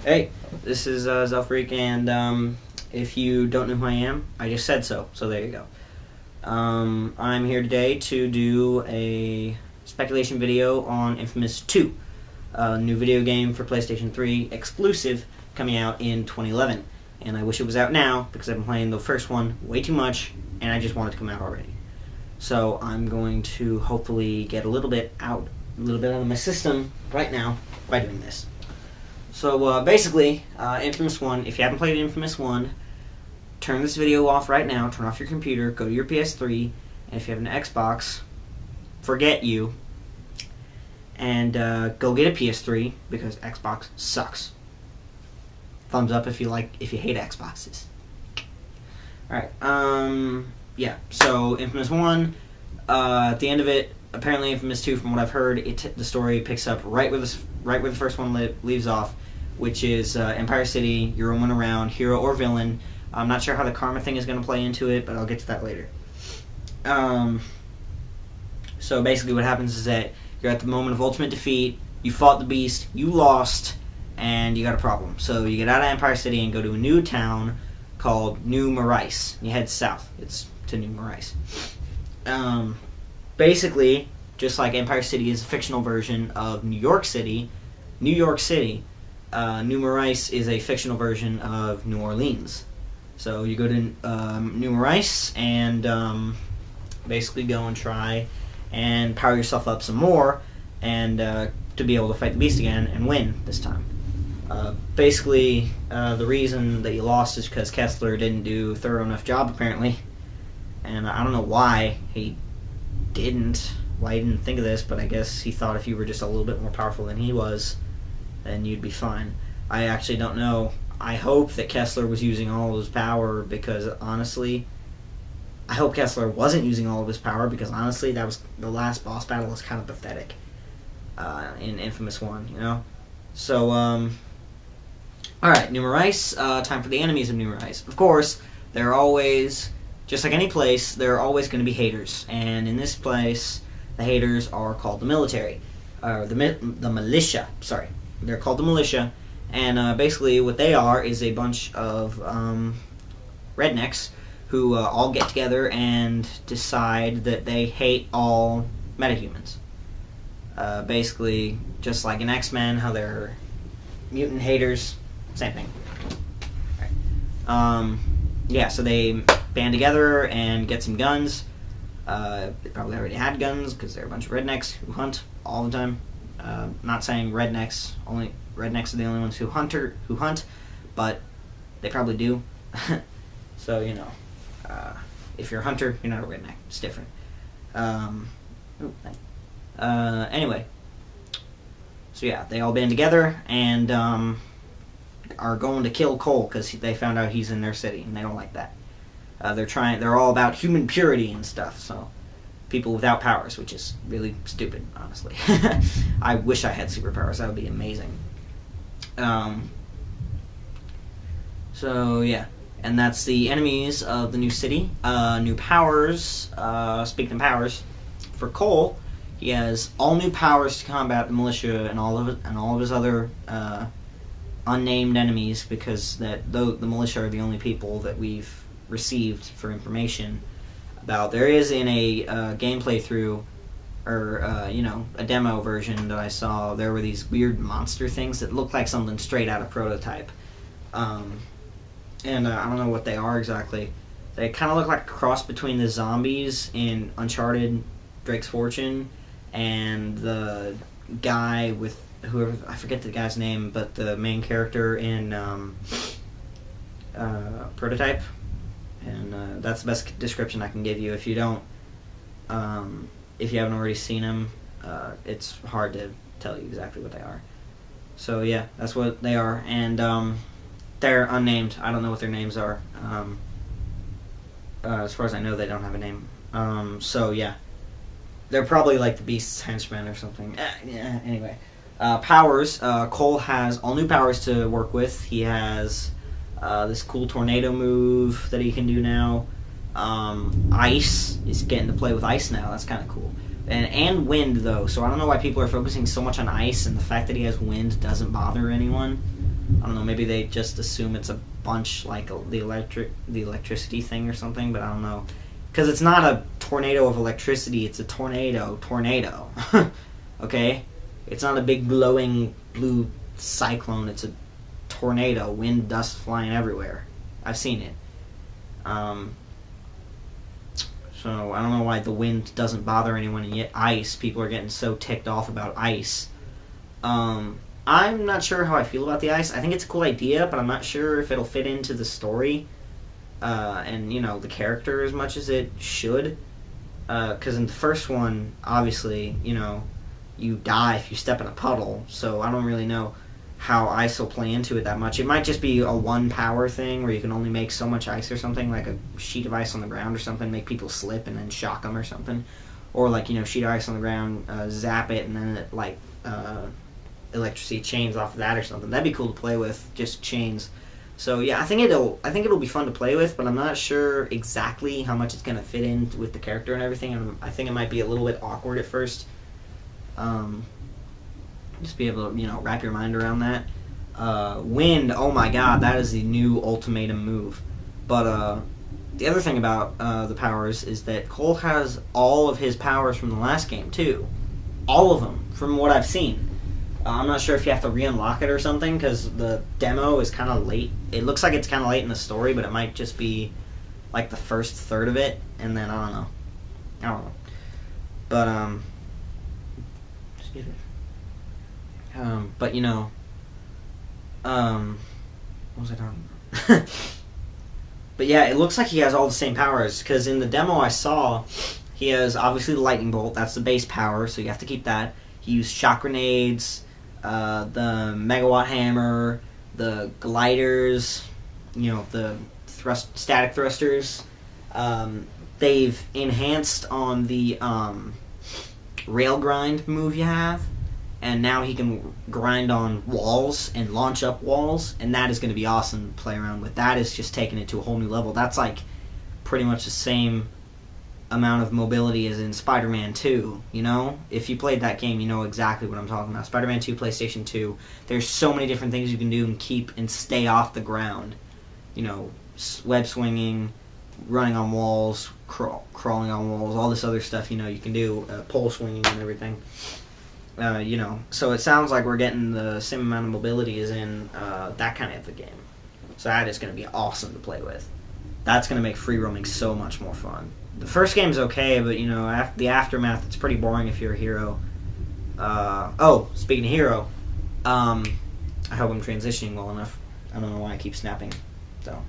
Hey, this is Zelfreak, and if you don't know who I am, I just said so, so there you go. I'm here today to do a speculation video on InFamous 2, a new video game for PlayStation 3, exclusive, coming out in 2011. And I wish it was out now, because I've been playing the first one way too much, and I just want it to come out already. So I'm going to hopefully get a little bit out of my system right now by doing this. So basically, InFamous 1, if you haven't played InFamous 1, turn this video off right now, turn off your computer, go to your PS3, and if you have an Xbox, forget you, and go get a PS3, because Xbox sucks. Thumbs up if you hate Xboxes. Alright, yeah, so InFamous 1, at the end of it, apparently InFamous 2, from what I've heard, the story picks up right where the first one leaves off, which is Empire City. You're roaming around, hero or villain. I'm not sure how the karma thing is going to play into it, but I'll get to that later. So basically what happens is that you're at the moment of ultimate defeat, you fought the beast, you lost, and you got a problem. So you get out of Empire City and go to a new town called New Marais. You head south. It's to New Marais. Basically, just like Empire City is a fictional version of New York City, New Marais is a fictional version of New Orleans. So you go to New Marais and basically go and try and power yourself up some more and to be able to fight the beast again and win this time. Basically, the reason that you lost is because Kessler didn't do a thorough enough job, apparently. And I don't know why he didn't think of this, but I guess he thought if you were just a little bit more powerful than he was, then you'd be fine. I actually don't know. I hope that Kessler was using all of his power, because honestly, I hope Kessler wasn't using all of his power, because honestly, that was the last boss battle was kind of pathetic in InFamous 1, you know? So, alright, New Marais, time for the enemies of New Marais. Of course, they're always, just like any place, there are always going to be haters, and in this place, the haters are called the military, or the militia, sorry. They're called the militia, and basically what they are is a bunch of rednecks who all get together and decide that they hate all metahumans. Basically, just like in X-Men, how they're mutant haters, same thing. Right. Yeah, so they band together and get some guns. They probably already had guns because they're a bunch of rednecks who hunt all the time. Not saying rednecks are the only ones who hunt, but they probably do. So, you know, if you're a hunter, you're not a redneck. It's different. Anyway, so yeah, they all band together and are going to kill Cole because they found out he's in their city and they don't like that. They're all about human purity and stuff, so people without powers, which is really stupid, honestly. I wish I had superpowers. That would be amazing. So, yeah. And that's the enemies of the new city. New powers. Speaking of powers, for Cole, he has all new powers to combat the militia and all of his other unnamed enemies, because the militia are the only people that we've received for information about. There is in a game playthrough, or you know, a demo version that I saw, there were these weird monster things that looked like something straight out of Prototype, and I don't know what they are exactly. They kind of look like a cross between the zombies in Uncharted Drake's Fortune and the guy with whoever, I forget the guy's name, but the main character in Prototype. And that's the best description I can give you. If you don't, if you haven't already seen them, it's hard to tell you exactly what they are. So yeah, that's what they are, and they're unnamed. I don't know what their names are. As far as I know, they don't have a name. So yeah, they're probably like the Beast's henchmen or something. Yeah. Anyway, powers. Cole has all new powers to work with. He has this cool tornado move that he can do now. Ice. He's getting to play with ice now. That's kind of cool. And wind, though. So I don't know why people are focusing so much on ice, and the fact that he has wind doesn't bother anyone. I don't know, maybe they just assume it's a bunch like the electricity thing or something, but I don't know. Because it's not a tornado of electricity, it's a tornado. Okay? It's not a big glowing blue cyclone, it's a tornado, wind, dust flying everywhere. I've seen it. So I don't know why the wind doesn't bother anyone, and yet ice, people are getting so ticked off about ice. I'm not sure how I feel about the ice. I think it's a cool idea, but I'm not sure if it'll fit into the story and, you know, the character as much as it should. Because in the first one, obviously, you know, you die if you step in a puddle, so I don't really know how ice will play into it that much. It might just be a one power thing where you can only make so much ice or something, like a sheet of ice on the ground or something, make people slip and then shock them or something. Or like, you know, sheet of ice on the ground, zap it, and then it like electricity chains off of that or something. That'd be cool to play with, just chains. So yeah, I think it'll be fun to play with, but I'm not sure exactly how much it's gonna fit in with the character and everything. I think it might be a little bit awkward at first. Just be able to, you know, wrap your mind around that. Wind, oh my god, that is the new ultimatum move. But the other thing about the powers is that Cole has all of his powers from the last game too. All of them, from what I've seen. I'm not sure if you have to re-unlock it or something, because the demo is kind of late. It looks like it's kind of late in the story, but it might just be like the first third of it, and then I don't know. But excuse me. But you know, what was I talking about? But yeah, it looks like he has all the same powers, because in the demo I saw, he has obviously the lightning bolt. That's the base power, so you have to keep that. He used shock grenades, the megawatt hammer, the gliders, you know, the static thrusters. They've enhanced on the rail grind move you have, and now he can grind on walls and launch up walls, and that is going to be awesome to play around with. That is just taking it to a whole new level. That's like pretty much the same amount of mobility as in Spider-Man 2, you know? If you played that game, you know exactly what I'm talking about. Spider-Man 2, PlayStation 2, there's so many different things you can do and keep and stay off the ground. You know, web swinging, running on walls, crawling on walls, all this other stuff, you know, you can do, pole swinging and everything. You know, so it sounds like we're getting the same amount of mobility as in that kind of a game. So that is going to be awesome to play with. That's going to make free roaming so much more fun. The first game's okay, but, you know, the aftermath, it's pretty boring if you're a hero. Speaking of hero, I hope I'm transitioning well enough. I don't know why I keep snapping. So.